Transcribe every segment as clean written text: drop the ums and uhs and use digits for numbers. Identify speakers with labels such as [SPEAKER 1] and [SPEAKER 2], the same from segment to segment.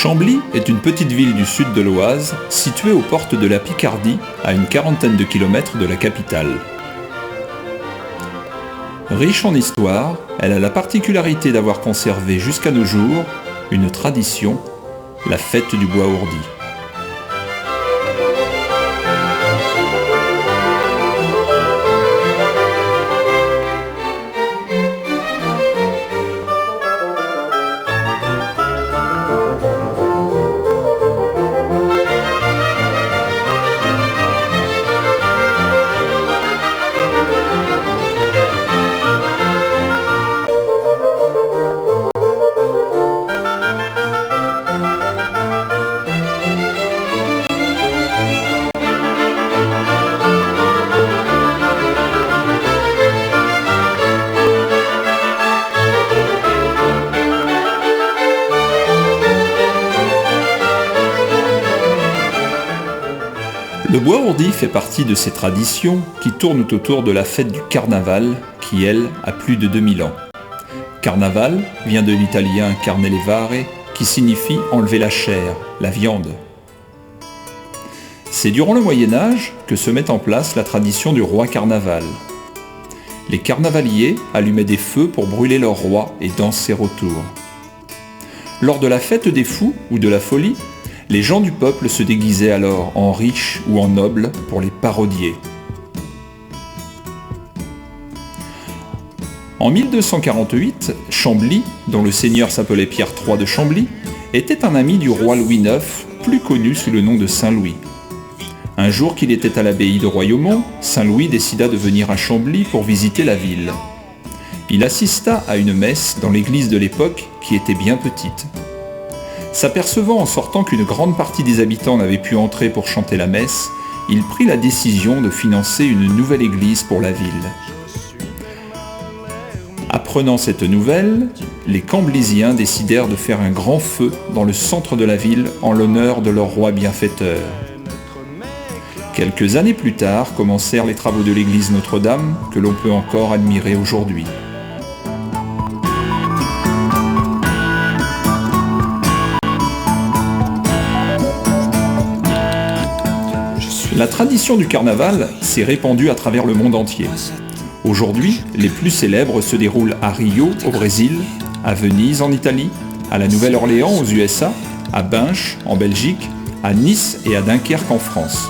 [SPEAKER 1] Chambly est une petite ville du sud de l'Oise, située aux portes de la Picardie, à une quarantaine de kilomètres de la capitale. Riche en histoire, elle a la particularité d'avoir conservé jusqu'à nos jours une tradition, la fête du bois ourdi. Le bois ourdi fait partie de ces traditions qui tournent autour de la fête du carnaval, qui elle a plus de 2000 ans. Carnaval vient de l'italien carnelevare, qui signifie enlever la chair, la viande. C'est durant le Moyen-Âge que se met en place la tradition du roi carnaval. Les carnavaliers allumaient des feux pour brûler leur roi et danser autour. Lors de la fête des fous ou de la folie, les gens du peuple se déguisaient alors en riches ou en nobles pour les parodier. En 1248, Chambly, dont le seigneur s'appelait Pierre III de Chambly, était un ami du roi Louis IX, plus connu sous le nom de Saint-Louis. Un jour qu'il était à l'abbaye de Royaumont, Saint-Louis décida de venir à Chambly pour visiter la ville. Il assista à une messe dans l'église de l'époque qui était bien petite. S'apercevant en sortant qu'une grande partie des habitants n'avaient pu entrer pour chanter la messe, il prit la décision de financer une nouvelle église pour la ville. Apprenant cette nouvelle, les Camblysiens décidèrent de faire un grand feu dans le centre de la ville en l'honneur de leur roi bienfaiteur. Quelques années plus tard commencèrent les travaux de l'église Notre-Dame que l'on peut encore admirer aujourd'hui. La tradition du carnaval s'est répandue à travers le monde entier. Aujourd'hui, les plus célèbres se déroulent à Rio, au Brésil, à Venise, en Italie, à la Nouvelle-Orléans, aux USA, à Binche, en Belgique, à Nice et à Dunkerque, en France.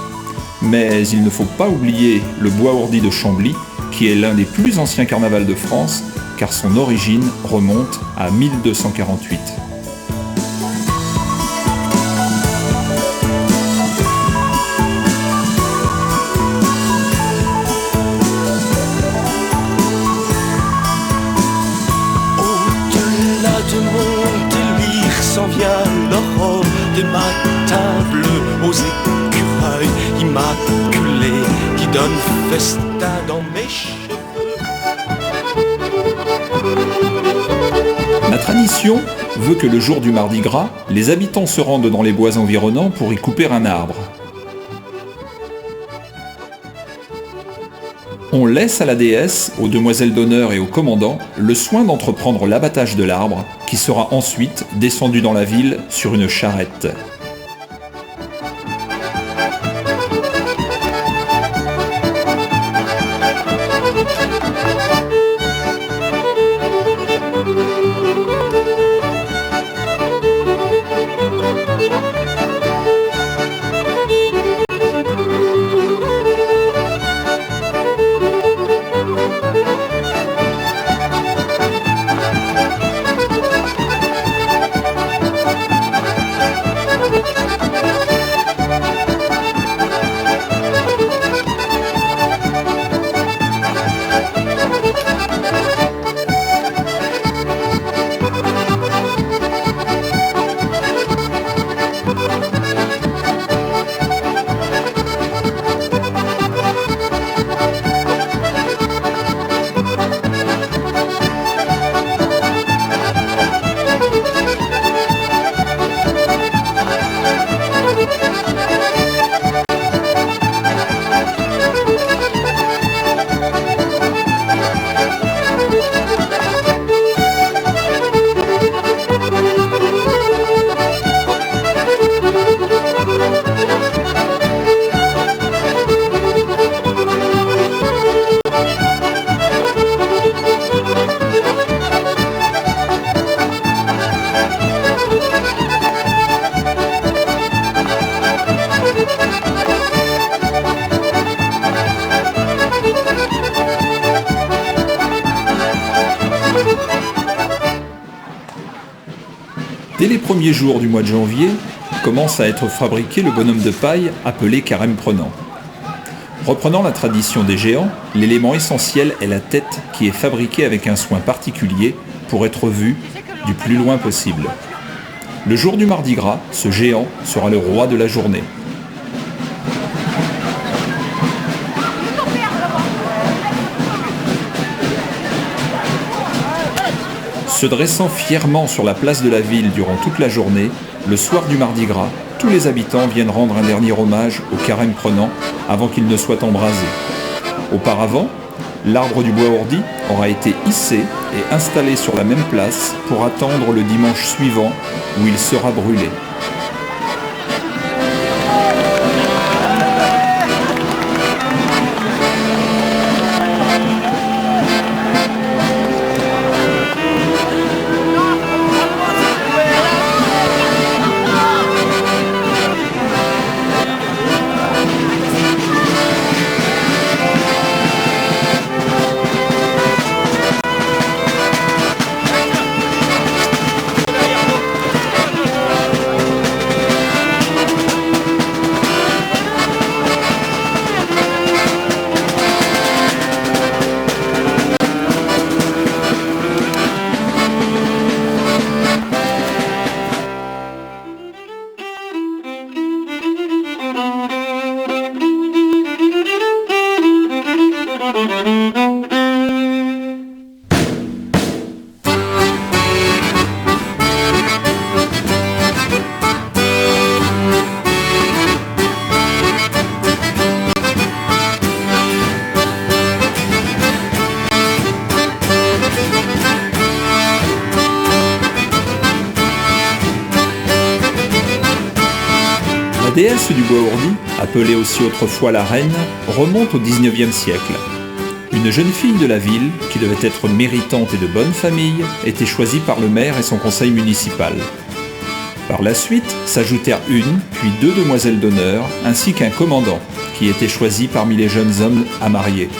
[SPEAKER 1] Mais il ne faut pas oublier le bois ourdi de Chambly, qui est l'un des plus anciens carnavals de France, car son origine remonte à 1248.
[SPEAKER 2] S'en vient l'aurore des matins bleus aux écureuils immaculés qui donnent festin dans mes cheveux.
[SPEAKER 1] La tradition veut que le jour du Mardi Gras, les habitants se rendent dans les bois environnants pour y couper un arbre. On laisse à la déesse, aux demoiselles d'honneur et au commandant, le soin d'entreprendre l'abattage de l'arbre, qui sera ensuite descendu dans la ville sur une charrette. Dès les premiers jours du mois de janvier, commence à être fabriqué le bonhomme de paille appelé carême prenant. Reprenant la tradition des géants, l'élément essentiel est la tête qui est fabriquée avec un soin particulier pour être vue du plus loin possible. Le jour du Mardi Gras, ce géant sera le roi de la journée. Se dressant fièrement sur la place de la ville durant toute la journée, le soir du Mardi Gras, tous les habitants viennent rendre un dernier hommage au carême prenant avant qu'il ne soit embrasé. Auparavant, l'arbre du bois ourdi aura été hissé et installé sur la même place pour attendre le dimanche suivant où il sera brûlé. La déesse du bois ourdi, appelée aussi autrefois la reine, remonte au XIXe siècle. Une jeune fille de la ville, qui devait être méritante et de bonne famille, était choisie par le maire et son conseil municipal. Par la suite, s'ajoutèrent une, puis deux demoiselles d'honneur, ainsi qu'un commandant, qui était choisi parmi les jeunes hommes à marier.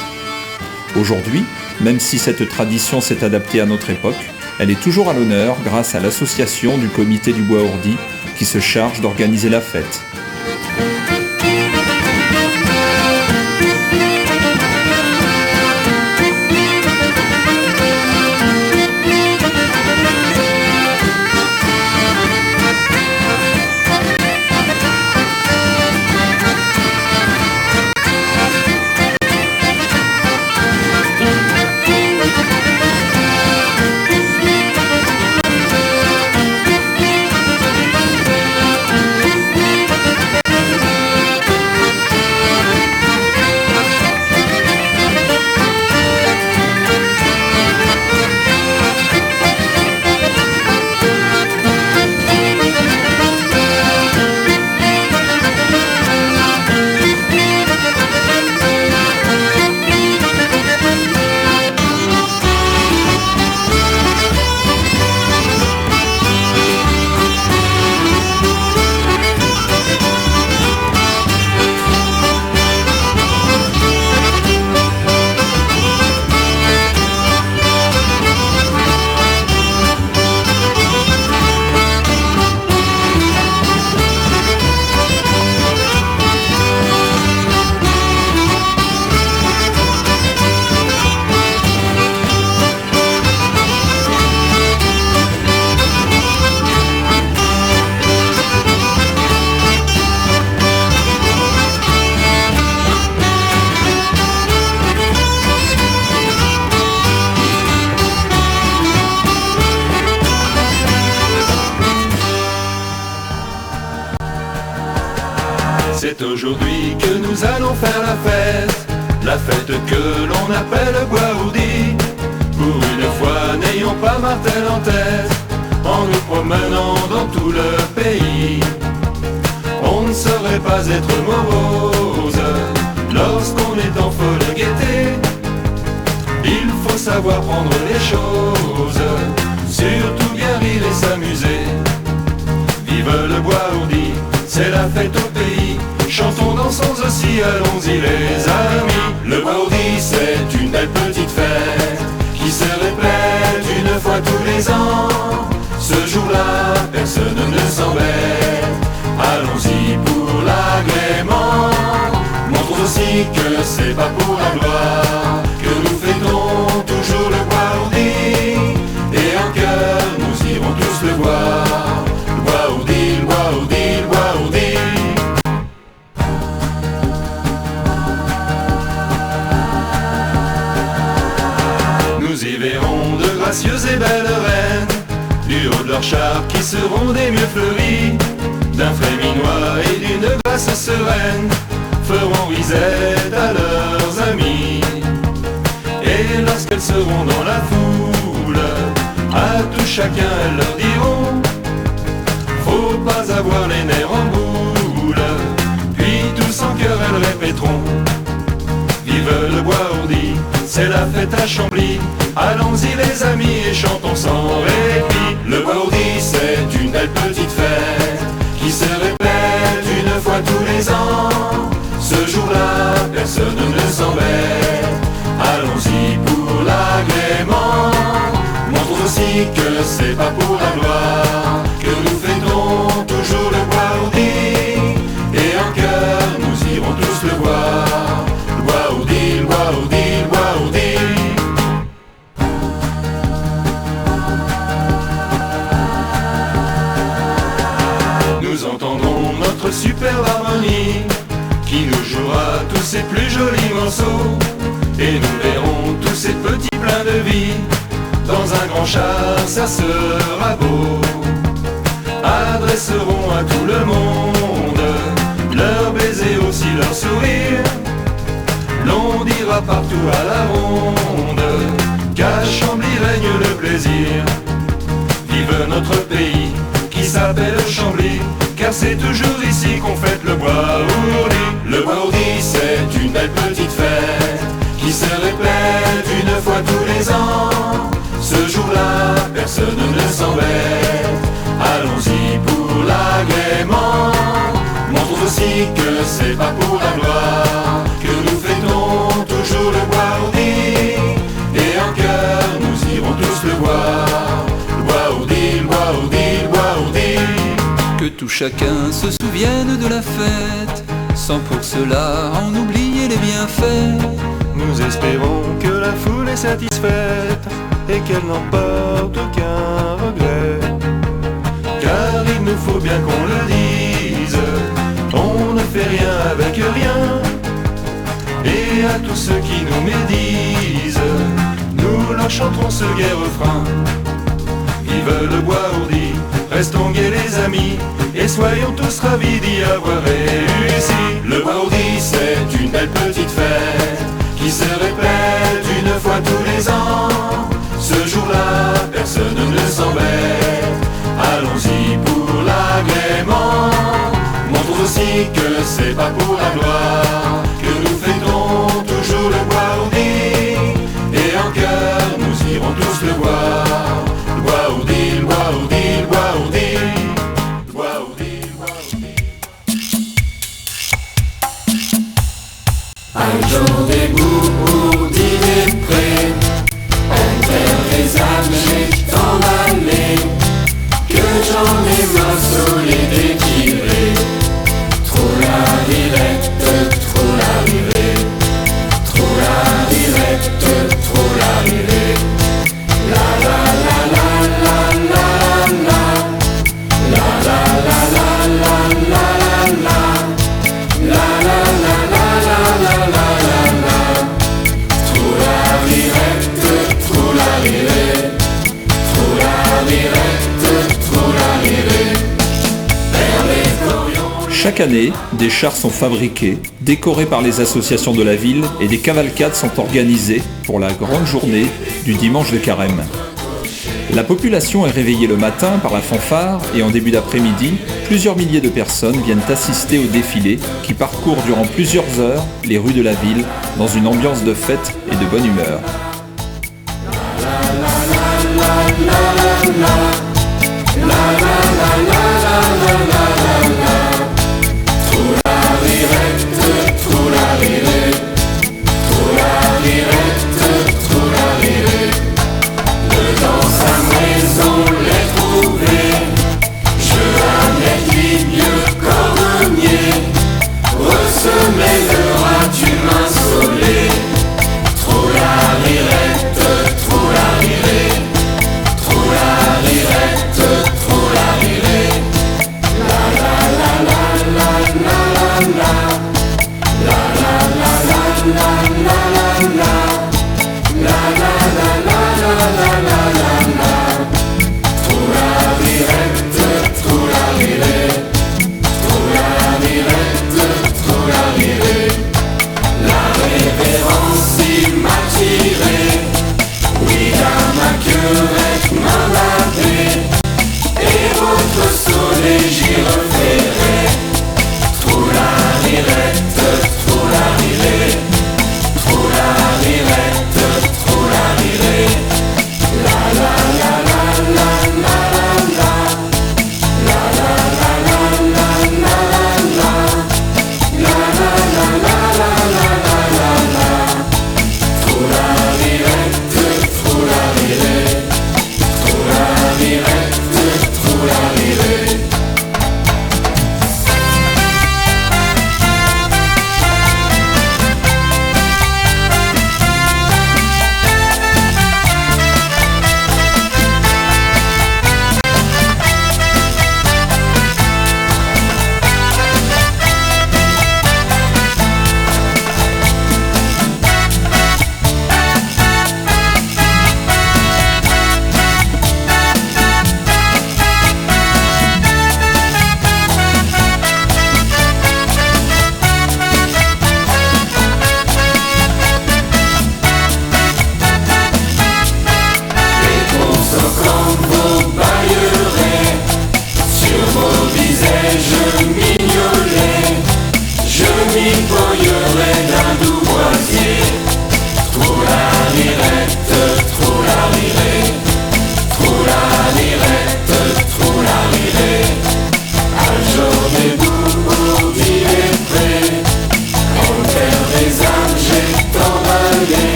[SPEAKER 1] Aujourd'hui, même si cette tradition s'est adaptée à notre époque, elle est toujours à l'honneur grâce à l'association du comité du bois ourdi qui se charge d'organiser la fête.
[SPEAKER 2] C'est aujourd'hui que nous allons faire la fête que l'on appelle bois ourdi. Pour une fois, n'ayons pas martel en tête, en nous promenant dans tout le pays. On ne saurait pas être morose lorsqu'on est en folle gaieté. Il faut savoir prendre les choses, surtout bien rire et s'amuser. Vive le bois ourdi, c'est la fête au pays. Chantons, dansons aussi, allons-y les amis. Le bois ourdi, c'est une belle petite fête qui se répète une fois tous les ans. Ce jour-là, personne c'est pas pour la gloire que nous fêtons toujours le Bois-Ourdi. Et en cœur, nous irons tous le voir. Le Bois-Ourdi, le Bois-Ourdi, le Bois-Ourdi. Nous y verrons de gracieuses et belles reines, du haut de leurs charpes qui seront des mieux fleuries, d'un fréminois et d'une grâce sereine, feront risette à leurs amis. Et lorsqu'elles seront dans la foule, à tout chacun elles leur diront: faut pas avoir les nerfs en boule. Puis tous en chœur elles répéteront: vive le Bois-Ourdi, c'est la fête à Chambly. Allons-y les amis et chantons sans répit. Le Bois-Ourdi c'est une belle petite fête qui se répète une fois tous les ans. Ce jour-là personne ne s'embête. Allons-y pour l'agrément. Montrons aussi que c'est pas pour la gloire que nous fêtons toujours le Bois-Ourdi. Et en cœur nous irons tous le voir. Le Bois-Ourdi, le Bois-Ourdi, le Bois-Ourdi. Nous entendrons notre superbe harmonie qui nous jouera tous ces plus jolis morceaux. Et nous verrons tous ces petits pleins de vie. Dans un grand char, ça sera beau. Adresseront à tout le monde leurs baisers, aussi leurs sourires. L'on dira partout à la ronde qu'à Chambly règne le plaisir. Vive notre pays qui s'appelle Chambly, car c'est toujours ici qu'on fête le Bois-Ourdi. Le Bois-Ourdi c'est une belle petite fête qui se répète une fois tous les ans. Ce jour-là personne ne s'embête. Allons-y pour l'agrément. Montrons aussi que c'est pas pour la gloire que nous fêtons toujours le Bois-Ourdi. Et en cœur nous irons tous le voir. Le Bois-Ourdi, le Bois-Ourdi, le Bois-Ourdi.
[SPEAKER 3] Que tout chacun se souvienne de la fête, sans pour cela en oublier les bienfaits.
[SPEAKER 2] Nous espérons que la foule est satisfaite et qu'elle n'emporte aucun regret. Car il nous faut bien qu'on le dise, on ne fait rien avec rien. Et à tous ceux qui nous médisent, nous leur chanterons ce gai refrain. Vive le Bois-Ourdi, restons gais les amis, et soyons tous ravis d'y avoir réussi. Le Bois-Ourdi c'est une belle petite fête qui se répète une fois tous les ans. Ce jour-là personne ne s'embête. Allons-y pour l'agrément. Montrons aussi que c'est pas pour la gloire que nous fêtons toujours le Bois-Ourdi. Et en cœur nous irons tous le voir. Le Bois-Ourdi, le Bois-Ourdi, le Bois-Ourdi. Le Bois-Ourdi, le Bois-Ourdi.
[SPEAKER 4] Un jour des Bourdi des prés, envers les âmes tant d'années, que j'en ai marre solide et tiré. Trop la rirette, trop la rirette, trop la rirette, trop la rirette. La la la la la la la, la la la la la la la, la la la la la la la la. Trop la rirette, trop la rirette, trop la rirette, trop la rirette. Vers les corions.
[SPEAKER 1] Chaque année, des chars sont fabriqués, décorés par les associations de la ville et des cavalcades sont organisées pour la grande journée du dimanche de Carême. La population est réveillée le matin par la fanfare et en début d'après-midi, plusieurs milliers de personnes viennent assister au défilé qui parcourt durant plusieurs heures les rues de la ville dans une ambiance de fête et de bonne humeur.
[SPEAKER 4] Semez le rat humain soleil.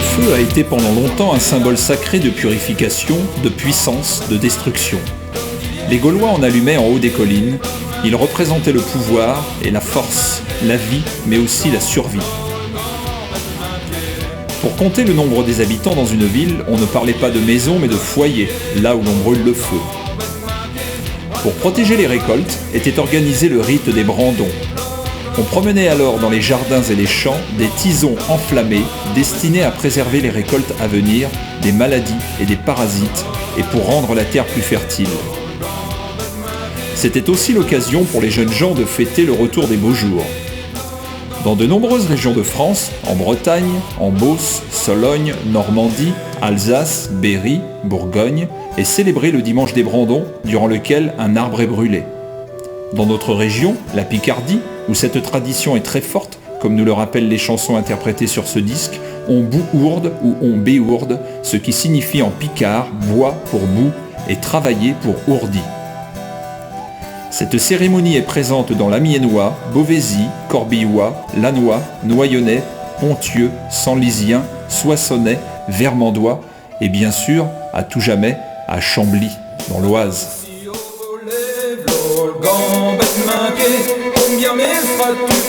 [SPEAKER 1] feu a été pendant longtemps un symbole sacré de purification, de puissance, de destruction. Les Gaulois en allumaient en haut des collines. Il représentait le pouvoir et la force, la vie, mais aussi la survie. Pour compter le nombre des habitants dans une ville, on ne parlait pas de maison mais de foyer, là où l'on brûle le feu. Pour protéger les récoltes, était organisé le rite des brandons. On promenait alors dans les jardins et les champs des tisons enflammés destinés à préserver les récoltes à venir des maladies et des parasites et pour rendre la terre plus fertile. C'était aussi l'occasion pour les jeunes gens de fêter le retour des beaux jours. Dans de nombreuses régions de France, en Bretagne, en Beauce, Sologne, Normandie, Alsace, Berry, Bourgogne, est célébré le dimanche des brandons, durant lequel un arbre est brûlé. Dans notre région, la Picardie, où cette tradition est très forte, comme nous le rappellent les chansons interprétées sur ce disque, on bouourde ou on béourde, ce qui signifie en picard bois pour boue et travailler pour ourdi. Cette cérémonie est présente dans l'Amiénois, Beauvaisis, Corbillois, Lannoy, Noyonnais, Ponthieu, Senlisien, Soissonnais, Vermandois et bien sûr, à tout jamais, à Chambly, dans l'Oise.
[SPEAKER 5] Gambette manquée, combien mille fois tu